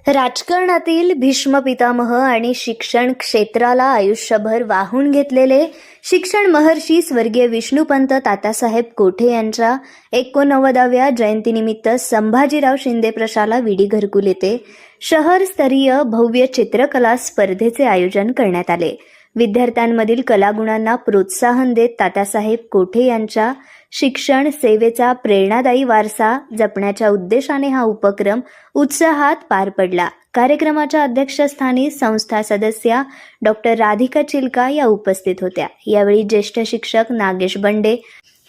राजकारणातील भीष्म पितामह आणि शिक्षण क्षेत्राला आयुष्यभर वाहून घेतलेले शिक्षण महर्षी स्वर्गीय विष्णुपंत तात्यासाहेब कोठे यांच्या 89व्या जयंतीनिमित्त संभाजीराव शिंदे प्रशाला विडी घरकुल येथे शहरस्तरीय भव्य चित्रकला स्पर्धेचे आयोजन करण्यात आले। विद्यार्थ्यांमधील कलागुणांना प्रोत्साहन देत तात्यासाहेब कोठे यांच्या शिक्षण सेवेचा प्रेरणादायी वारसा जपण्याच्या उद्देशाने हा उपक्रम उत्साहात पार पडला। कार्यक्रमाच्या अध्यक्षस्थानी संस्था सदस्या डॉक्टर राधिका चिलका या उपस्थित होत्या। यावेळी ज्येष्ठ शिक्षक नागेश बंडे,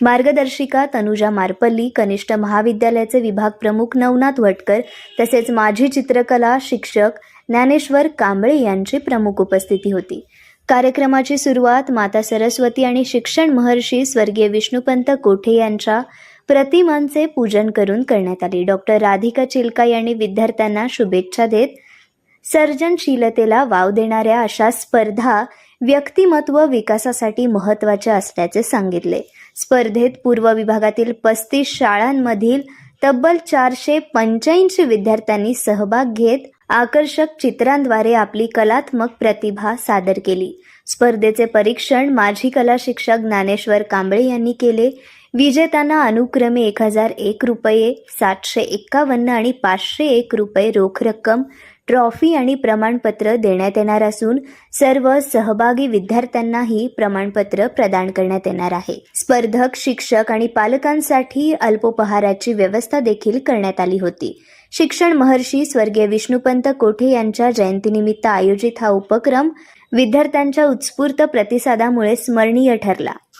मार्गदर्शिका तनुजा मारपल्ली, कनिष्ठ महाविद्यालयाचे विभाग प्रमुख नवनाथ वटकर तसेच माजी चित्रकला शिक्षक ज्ञानेश्वर कांबळे यांची प्रमुख उपस्थिती होती। कार्यक्रमाची सुरुवात माता सरस्वती आणि शिक्षण महर्षी स्वर्गीय विष्णुपंत कोठे यांच्या प्रतिमांचे पूजन करून करण्यात आली। डॉक्टर राधिका चिलका यांनी विद्यार्थ्यांना शुभेच्छा देत सर्जनशीलतेला वाव देणाऱ्या अशा स्पर्धा व्यक्तिमत्व विकासासाठी महत्त्वाच्या असल्याचे सांगितले। स्पर्धेत पूर्व विभागातील 35 शाळांमधील तब्बल 485 विद्यार्थ्यांनी सहभाग घेत आकर्षक चित्रांद्वारे आपली कलात्मक प्रतिभा सादर केली। स्पर्धेचे परीक्षण माजी कला शिक्षक ज्ञानेश्वर कांबळे यांनी केले। विजेत्यांना अनुक्रमे 1001 रुपये, 751 आणि 501 रुपये रोख रक्कम, ट्रॉफी आणि प्रमाणपत्र देण्यात येणार असून सर्व सहभागी विद्यार्थ्यांनाही प्रमाणपत्र प्रदान करण्यात येणार आहे। स्पर्धक, शिक्षक आणि पालकांसाठी अल्पोपहाराची व्यवस्था देखील करण्यात आली होती। शिक्षण महर्षी स्वर्गीय विष्णुपंत कोठे यांच्या जयंतीनिमित्त आयोजित हा उपक्रम विद्यार्थ्यांच्या उत्स्फूर्त प्रतिसादामुळे स्मरणीय ठरला।